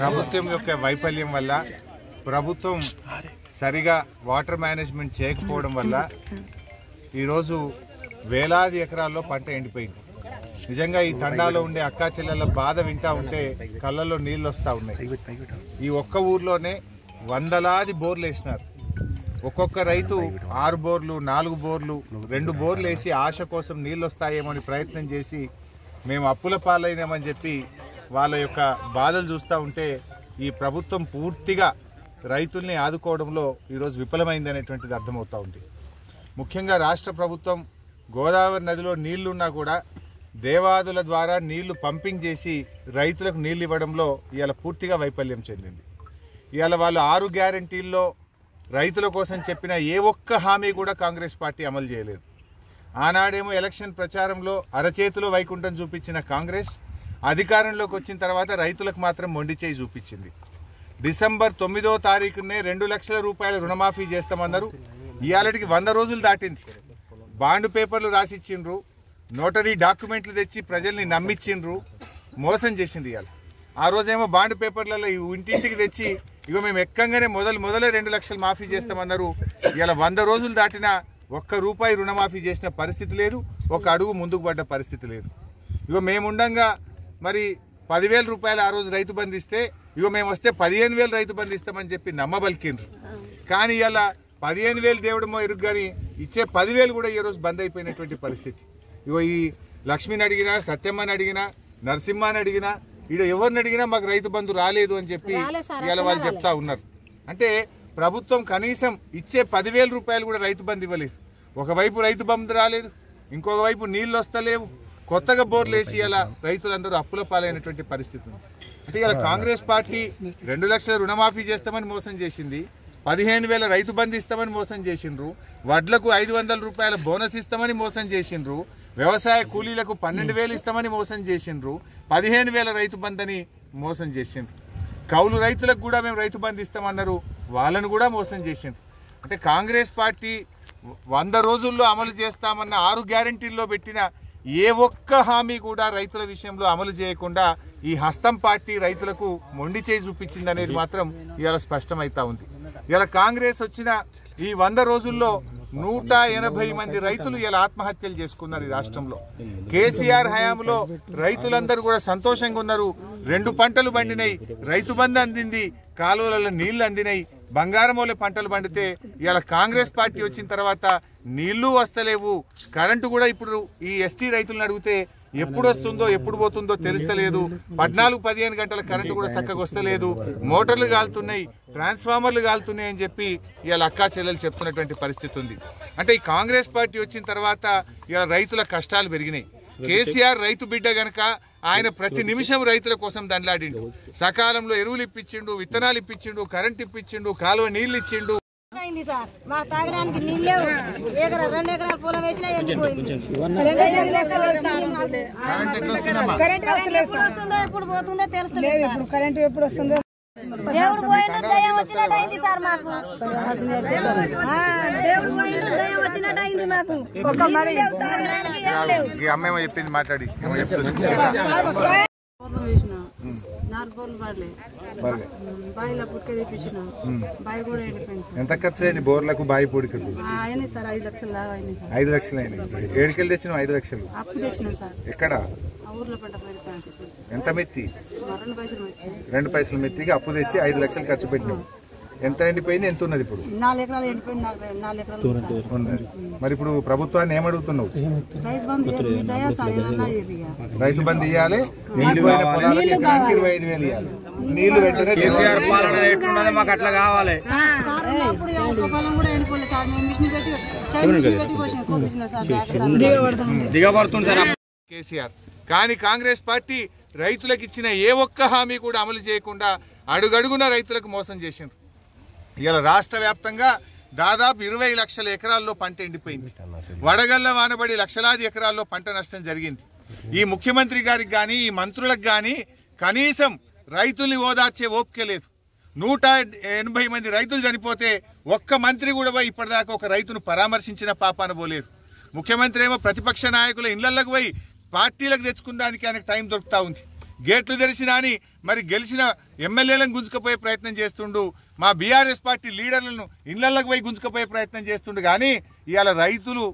ప్రభుత్వం యొక్క వైఫల్యం వల్ల ప్రభుత్వం సరిగా వాటర్ మేనేజ్మెంట్ చేయకపోవడం వల్ల ఈరోజు వేలాది ఎకరాల్లో పంట ఎండిపోయింది. నిజంగా ఈ తండాలో ఉండే అక్కా చెల్లెళ్ళ బాధ వింటా ఉంటే కళ్ళల్లో నీళ్ళు వస్తూ ఉన్నాయి. ఈ ఒక్క ఊర్లోనే వందలాది బోర్లు వేసినారు. ఒక్కొక్క రైతు 6 బోర్లు 4 బోర్లు 2 బోర్లు వేసి ఆశ కోసం నీళ్ళు వస్తాయేమో అని ప్రయత్నం చేసి మేము అప్పుల పాలైనామని చెప్పి వాళ్ళ యొక్క బాధలు చూస్తూ ఉంటే ఈ ప్రభుత్వం పూర్తిగా రైతుల్ని ఆదుకోవడంలో ఈరోజు విఫలమైంది అనేటువంటిది అర్థమవుతూ ఉంది. ముఖ్యంగా రాష్ట్ర ప్రభుత్వం గోదావరి నదిలో నీళ్లున్నా కూడా దేవాదుల ద్వారా నీళ్లు పంపింగ్ చేసి రైతులకు నీళ్ళు ఇవ్వడంలో ఇవాళ పూర్తిగా వైఫల్యం చెందింది. ఇవాళ వాళ్ళు 6 గ్యారంటీల్లో రైతుల కోసం చెప్పిన ఏ ఒక్క హామీ కూడా కాంగ్రెస్ పార్టీ అమలు చేయలేదు. ఆనాడేమో ఎలక్షన్ ప్రచారంలో అరచేతిలో వైకుంఠం చూపించిన కాంగ్రెస్ అధికారంలోకి వచ్చిన తర్వాత రైతులకు మాత్రం మొండి చేయి చూపించింది. డిసెంబర్ 9వ తారీఖునే 2 లక్షల రూపాయల రుణమాఫీ చేస్తామన్నారు. ఇవాళకి 100 రోజులు దాటింది. బాండ్ పేపర్లు రాసిచ్చిండ్రు, నోటరీ డాక్యుమెంట్లు తెచ్చి ప్రజల్ని నమ్మించిండ్రు, మోసం చేసింది. ఇవాళ ఆ రోజేమో బాండ్ పేపర్లలో ఇంటింటికి తెచ్చి ఇగో మేము ఎక్కంగానే మొదలే 2 లక్షలు మాఫీ చేస్తామన్నారు. ఇవాళ 100 రోజులు దాటినా ₹1 రుణమాఫీ చేసిన పరిస్థితి లేదు, ఒక అడుగు ముందుకు పడ్డ పరిస్థితి లేదు. ఇగో మేముండంగా మరి 10,000 రూపాయలు ఆ రోజు రైతు బంధు ఇస్తే ఇగో మేము వస్తే 15,000 రైతు బంధు ఇస్తామని చెప్పి నమ్మబలికిండ్రు. కానీ ఇలా 15,000 దేవుడమో ఎరుగు కానీ ఇచ్చే 10,000 కూడా ఈరోజు బంద్ అయిపోయినటువంటి పరిస్థితి. ఇగో ఈ లక్ష్మిని అడిగినా, సత్యమ్మని అడిగినా, నరసింహాని అడిగినా, ఇక్కడ ఎవరిని అడిగినా మాకు రైతు బంధు రాలేదు అని చెప్పి ఇవాళ వాళ్ళు చెప్తా ఉన్నారు. అంటే ప్రభుత్వం కనీసం ఇచ్చే 10,000 రూపాయలు కూడా రైతు బంధు ఇవ్వలేదు. ఒకవైపు రైతు బంధు రాలేదు, ఇంకొక వైపు నీళ్లు వస్తలేవు, కొత్తగా బోర్లు వేసి ఇలా రైతులందరూ అప్పుల పాలైనటువంటి పరిస్థితి ఉంది. అంటే ఇలా కాంగ్రెస్ పార్టీ 2 లక్షల రుణమాఫీ చేస్తామని మోసం చేసింది, 15,000 రైతు బంధు ఇస్తామని మోసం చేసిండ్రు, వడ్లకు 500 రూపాయల బోనస్ ఇస్తామని మోసం చేసిండ్రు, వ్యవసాయ కూలీలకు 12,000 ఇస్తామని మోసం చేసిండ్రు, 15,000 రైతు బంధని మోసం చేసిండ్రు. కౌలు రైతులకు కూడా మేము రైతు బంధు ఇస్తామన్నారు, వాళ్ళను కూడా మోసం చేసిండ్రు. అంటే కాంగ్రెస్ పార్టీ 100 రోజుల్లో అమలు చేస్తామన్న 6 గ్యారంటీల్లో పెట్టిన ఏ ఒక్క హామీ కూడా రైతుల విషయంలో అమలు చేయకుండా ఈ హస్తం పార్టీ రైతులకు మొండి చేయి చూపించింది అనేది మాత్రం ఇవాళ స్పష్టమవుతా ఉంది. ఇవాళ కాంగ్రెస్ వచ్చిన ఈ 100 రోజుల్లో 180 మంది రైతులు ఇలా ఆత్మహత్యలు చేసుకున్నారు. ఈ రాష్ట్రంలో కేసీఆర్ హయాంలో రైతులందరూ కూడా సంతోషంగా ఉన్నారు. 2 పంటలు పండినాయి, రైతు బంధు అందింది, కాలువలలో నీళ్లు అందినాయి, బంగారమూలె పంటలు పండితే ఇవాళ కాంగ్రెస్ పార్టీ వచ్చిన తర్వాత నీళ్లు వస్తలేవు. కరెంటు కూడా ఇప్పుడు ఈ ఎస్టీ రైతులను అడిగితే ఎప్పుడు వస్తుందో ఎప్పుడు పోతుందో తెలుస్తలేదు. 14-15 గంటల కరెంటు కూడా చక్కగా వస్తలేదు, మోటార్లు కాలుతున్నాయి, ట్రాన్స్ఫార్మర్లు కాలుతున్నాయి అని చెప్పి ఇవాళ అక్కా చెల్లెలు చెప్తున్నటువంటి పరిస్థితి ఉంది. అంటే ఈ కాంగ్రెస్ పార్టీ వచ్చిన తర్వాత ఇవాళ రైతుల కష్టాలు పెరిగినాయి. కేసీఆర్ రైతు బిడ్డ గనక ఆయన ప్రతి నిమిషం రైతుల కోసం దండలాడిండు. సకాలంలో ఎరువులు ఇప్పించిండు, విత్తనాలు ఇప్పించిండు, కరెంట్ ఇప్పించిండు, కాలువ నీళ్లు ఇచ్చిండు. మా తాగడానికి నీళ్ళు లేవు. 2 ఎకరాల పొలం వేసినా ఎండిపోయింది. ఎప్పుడు పోతుందో తెలుస్తలేదు. కరెంట్ ఎప్పుడు వస్తుందో దేవుడు పోయిండు, దయ్యం వచ్చినట్టు అయింది సార్ మాకు. దేవుడు పోయిండు, దయ్యం వచ్చినట్టు అయింది మాకు. అమ్మేమో చెప్పింది మాట్లాడి 4 బోర్లు పడలే, బాయిలో పుట్క తెప్పించిన, బాయి కూడా ఎండిపోయింది. ఎంత ఖర్చు అయింది బోర్లకు, బాయి పొడికలు? అయినాయి సార్, 5 లక్షలు దాకా అయినాయి సార్. 5 లక్షలు అయినాయి. ఏడుకెళ్ళి తెచ్చినావు 5 లక్షలు? అప్పు తెచ్చినాం సార్. ఎక్కడ? ఊర్లో పడ్డ ఎంత మెత్తి? 2 పైసలు మెత్తి. 2 పైసలు మెత్తికి అప్పు తెచ్చి 5 లక్షలు ఖర్చు పెట్టినావు. ఎంత ఎండిపోయింది, ఎంత ఉన్నది ఇప్పుడు? 4 ఎకరాలు ఎండిపోయింది. 4 ఎకరాలు ఉన్నది. మరి ఇప్పుడు ప్రభుత్వాన్ని ఏమడుగుతున్నావు? రైతు బంధు రైతు బంధు ఇవ్వాలి, ఎండిపోయిన పొలాలకు ఎకరానికి 25,000 ఇవ్వాలి. నీళ్లు వెంటనే కేసీఆర్ పాలన ఎట్లున్నదో మాకు అట్లా కావాలి. దిగబడుతుంది సార్ కేసీఆర్. కానీ కాంగ్రెస్ పార్టీ రైతులకు ఇచ్చిన ఏ ఒక్క హామీ కూడా అమలు చేయకుండా అడుగడుగున రైతులకు మోసం చేసింది. ఇలా రాష్ట్ర వ్యాప్తంగా దాదాపు 20 లక్షల ఎకరాల్లో పంట ఎండిపోయింది. వడగళ్ల వానబడి లక్షలాది ఎకరాల్లో పంట నష్టం జరిగింది. ఈ ముఖ్యమంత్రి గారికి కానీ ఈ మంత్రులకు కానీ కనీసం రైతుల్ని ఓదార్చే ఓపిక లేదు. 180 మంది రైతులు చనిపోతే ఒక్క మంత్రి కూడా పోయి ఇప్పటిదాకా ఒక రైతును పరామర్శించిన పాపాన పోలేదు. ముఖ్యమంత్రి ఏమో ప్రతిపక్ష నాయకుల ఇళ్లలోకి పోయి పార్టీలకు తెచ్చుకున్నానికి ఆయనకు టైం దొరుకుతా ఉంది. గేట్లు తెరిచినా అని మరి గెలిచిన ఎమ్మెల్యేలను గుంజుకపోయే ప్రయత్నం చేస్తుండు, మా బీఆర్ఎస్ పార్టీ లీడర్లను ఇళ్లలోకి పోయి గుంజుకపోయే ప్రయత్నం చేస్తుండు. కానీ ఇవాళ రైతులు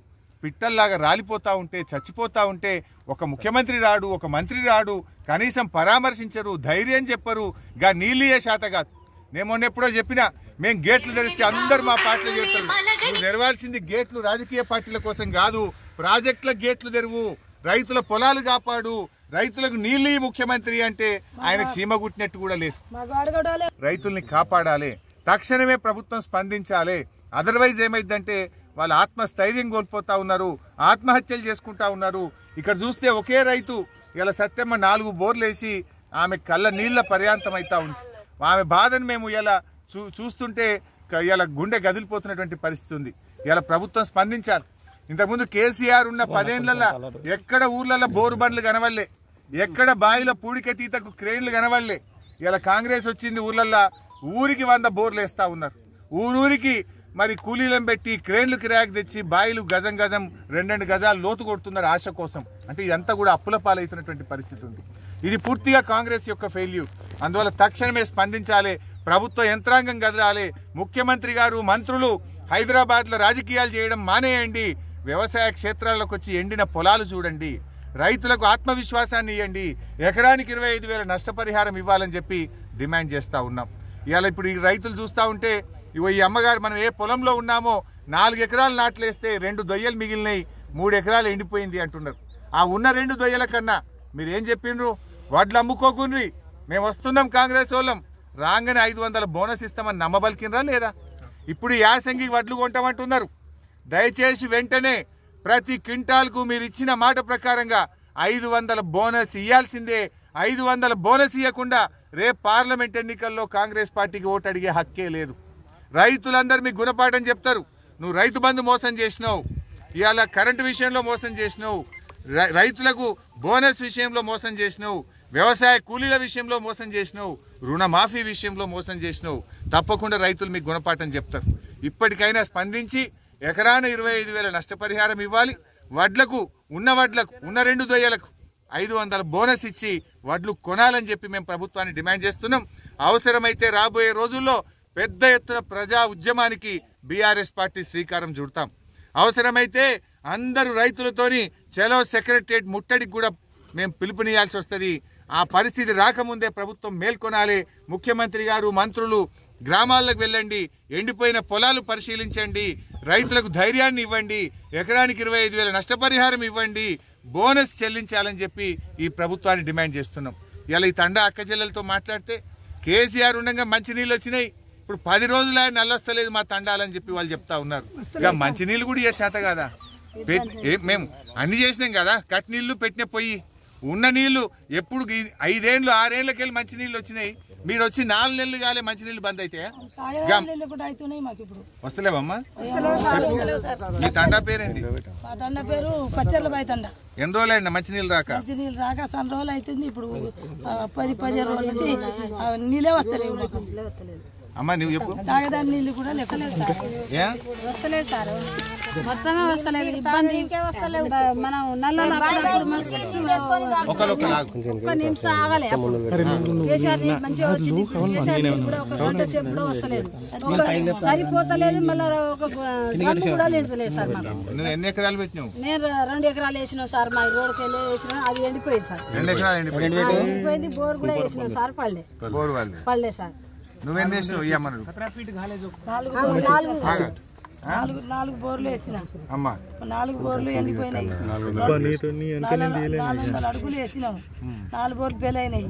పిట్టల్లాగా రాలిపోతూ ఉంటే, చచ్చిపోతూ ఉంటే ఒక ముఖ్యమంత్రి రాడు, ఒక మంత్రి రాడు, కనీసం పరామర్శించరు, ధైర్యం చెప్పరు. గా నీళ్ళే శాత కాదు. నేను మొన్న ఎప్పుడో చెప్పినా, మేము గేట్లు తెరిస్తే అందరు మా పార్టీలో చేస్తారు. నువ్వు తెరవాల్సింది గేట్లు రాజకీయ పార్టీల కోసం కాదు, ప్రాజెక్టుల గేట్లు తెరువు, రైతుల పొలాలు కాపాడు, రైతులకు నీళ్ళు ముఖ్యమంత్రి అంటే ఆయన చీమ గుట్టినట్టు కూడా లేదు. రైతుల్ని కాపాడాలి, తక్షణమే ప్రభుత్వం స్పందించాలి. అదర్వైజ్ ఏమైందంటే వాళ్ళు ఆత్మస్థైర్యం కోల్పోతా ఉన్నారు, ఆత్మహత్యలు చేసుకుంటా ఉన్నారు. ఇక్కడ చూస్తే ఒకే రైతు ఇలా సత్యమ్మ 4 బోర్లు వేసి ఆమె కళ్ళ నీళ్ల పర్యాంతం అవుతా ఉంది. ఆమె బాధను మేము ఇలా చూస్తుంటే ఇలా గుండె గదిలిపోతున్నటువంటి పరిస్థితి ఉంది. ఇలా ప్రభుత్వం స్పందించాలి. ఇంతకుముందు కేసీఆర్ ఉన్న 10 ఏళ్లలో ఎక్కడ ఊర్లలో బోరు బండ్లు కనవల్లే, ఎక్కడ బావిలో పూడికెతీతకు క్రేన్లు కనవల్లే. ఇలా కాంగ్రెస్ వచ్చింది, ఊర్లల్లో ఊరికి 100 బోర్లు వేస్తూ ఉన్నారు. ఊరూరికి మరి కూలీలను పెట్టి క్రేన్లు కిరాయికి తెచ్చి బాయిలు గజం 2 గజాలు లోతు కొడుతున్నారు ఆశ కోసం. అంటే ఇదంతా కూడా అప్పుల పాలవుతున్నటువంటి పరిస్థితి ఉంది. ఇది పూర్తిగా కాంగ్రెస్ యొక్క ఫెయిల్యూర్. అందువల్ల తక్షణమే స్పందించాలి, ప్రభుత్వ యంత్రాంగం కదలాలి. ముఖ్యమంత్రి గారు, మంత్రులు హైదరాబాద్లో రాజకీయాలు చేయడం మానేయండి. వ్యవసాయ క్షేత్రాల్లోకి వచ్చి ఎండిన పొలాలు చూడండి, రైతులకు ఆత్మవిశ్వాసాన్ని ఇవ్వండి, ఎకరానికి 25,000 నష్టపరిహారం ఇవ్వాలని చెప్పి డిమాండ్ చేస్తూ ఉన్నాం. ఇవాళ ఇప్పుడు ఈ రైతులు చూస్తూ ఉంటే, ఇగో ఈ అమ్మగారు మనం ఏ పొలంలో ఉన్నామో 4 ఎకరాలు నాట్లేస్తే 2 దొయ్యలు మిగిలినాయి, 3 ఎకరాలు ఎండిపోయింది అంటున్నారు. ఆ ఉన్న 2 దొయ్యల కన్నా మీరేం చెప్పిండ్రు? వడ్లు అమ్ముకోకుండ్రి, మేము వస్తున్నాం కాంగ్రెస్ వాళ్ళం, రాగానే 500 బోనస్ ఇస్తామని నమ్మబలికినరా లేదా? ఇప్పుడు యాసంగి వడ్లు కొంటామంటున్నారు. దయచేసి వెంటనే ప్రతి క్వింటాల్కు మీరు ఇచ్చిన మాట ప్రకారంగా 500 బోనస్ ఇవ్వాల్సిందే. 500 బోనస్ ఇవ్వకుండా రేపు పార్లమెంట్ ఎన్నికల్లో కాంగ్రెస్ పార్టీకి ఓటు అడిగే హక్కే లేదు. రైతులందరూ మీకు గుణపాఠం చెప్తారు. నువ్వు రైతు బంధు మోసం చేసినావు, ఇవాళ కరెంటు విషయంలో మోసం చేసినావు, రైతులకు బోనస్ విషయంలో మోసం చేసినావు, వ్యవసాయ కూలీల విషయంలో మోసం చేసినావు, రుణమాఫీ విషయంలో మోసం చేసినావు. తప్పకుండా రైతులు మీకు గుణపాఠం చెప్తారు. ఇప్పటికైనా స్పందించి ఎకరాన 25,000 నష్టపరిహారం ఇవ్వాలి. వడ్లకు ఉన్న 2 దొయ్యలకు 500 బోనస్ ఇచ్చి వడ్లు కొనాలని చెప్పి మేము ప్రభుత్వాన్ని డిమాండ్ చేస్తున్నాం. అవసరమైతే రాబోయే రోజుల్లో పెద్ద ఎత్తున ప్రజా ఉద్యమానికి బీఆర్ఎస్ పార్టీ శ్రీకారం చుడతాం. అవసరమైతే అందరూ రైతులతోని చలో సెక్రటరియట్ ముట్టడికి కూడా మేము పిలుపునియాల్సి వస్తుంది. ఆ పరిస్థితి రాకముందే ప్రభుత్వం మేల్కొనాలి. ముఖ్యమంత్రి గారు, మంత్రులు గ్రామాలకు వెళ్ళండి, ఎండిపోయిన పొలాలు పరిశీలించండి, రైతులకు ధైర్యాన్ని ఇవ్వండి, ఎకరానికి 25,000 నష్టపరిహారం ఇవ్వండి, బోనస్ చెల్లించాలని చెప్పి ఈ ప్రభుత్వాన్ని డిమాండ్ చేస్తున్నాం. ఇలా ఈ తండా అక్కచెల్లెలతో మాట్లాడితే కేసీఆర్ ఉండగా మంచినీళ్ళు వచ్చినాయి, ఇప్పుడు 10 రోజులు ఆయన నల్లొస్తలేదు మా తండాలని చెప్పి వాళ్ళు చెప్తా ఉన్నారు. ఇక మంచినీళ్ళు కూడా ఇక చేత కదా, మేము అన్ని చేసినాం కదా, కట్ నీళ్లు పెట్టిన పొయ్యి ఉన్న నీళ్లు ఎప్పుడు 5 ఏళ్ళు 6 ఏళ్ళకెళ్ళి మంచినీళ్ళు వచ్చినాయి. మీరు వచ్చి 4 నెలలు కాలే మంచినీళ్ళు బంద్ అయితే వస్తలేవమ్మా? మీ తండా పేరేంది? ఎన్ని రోజులు అయిందా మంచినీళ్ళు రాక? సన్ రోజులు అవుతుంది. ఇప్పుడు 10-15 రోజుల నుంచి నీళ్ళే వస్తలేవు అమ్మా. నువ్వు చెప్పు. తాగదాని నీళ్ళు కూడా వస్తలేదు సార్, మొత్తమే వస్తలేదు. ఇబ్బంది మనం ఒక్క నిమిషం ఆగలే. కేసీఆర్ మంచిగా వచ్చింది, కూడా ఒక గంట సేపు కూడా వస్తలేదు, సరిపోతలేదు. మళ్ళీ ఒక గంట కూడా లేదు సార్ మాకు. నువ్వు ఎన్ని ఎకరాలు పెట్టినావు? నేను 2 ఎకరాలు వేసినావు సార్. మా రోడ్కి వెళ్ళి వేసినా, అది ఎండిపోయింది సార్. 2 ఎకరాలు ఎండిపోయింది. బోర్ కూడా వేసినావు సార్, పడలే సార్. నువ్వేం చేసినావు? 4 బోర్లు వేసినా అమ్మా, 4 బోర్లు ఎండిపోయినాయి. 400 అడుగులు వేసినాం, 4 బోర్లు పెళ్ళైనాయి.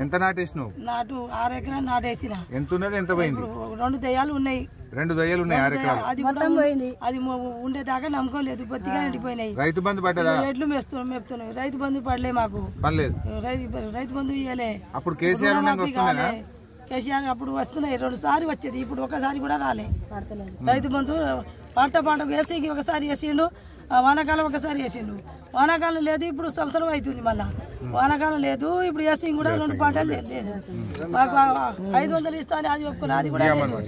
ఎంత నాటేసినావు? నాటు 6 ఎకరాలు నాటేసిన. ఎంత ఉన్నది? ఎంత పోయింది? 2 దయ్యాలు ఉన్నాయి. 2 దయ్యాలు ఉన్నాయి 6 ఎకరాలు. అది మొత్తం పోయింది. అది ఉండేదాకా నమ్మకోలేదు, బొత్తిగా ఎండిపోయినాయి. రైతు బంధు పడ్డదా? ఎడ్లు మేపుతున్నాం. రైతు బంధు పడలే మాకు, పర్లేదు. రైతు బంధు ఇయ్యలే. అప్పుడు కేసీఆర్ కేసీఆర్ అప్పుడు వస్తున్నాయి, 2 సార్లు వచ్చేది, ఇప్పుడు ఒకసారి కూడా రాలే. రైతు బంధు పంటకు వేసి ఒకసారి వేసిండు, వానాకాలం ఒకసారి వేసిండు. వానాకాలం లేదు, ఇప్పుడు సంవత్సరం అవుతుంది. మళ్ళా వానాకాలం లేదు, ఇప్పుడు వేసి కూడా 2 పంటలు లేదు. మాకు 500 ఇస్తా అని అది ఒప్పుకున్నా, అది కూడా లేదు.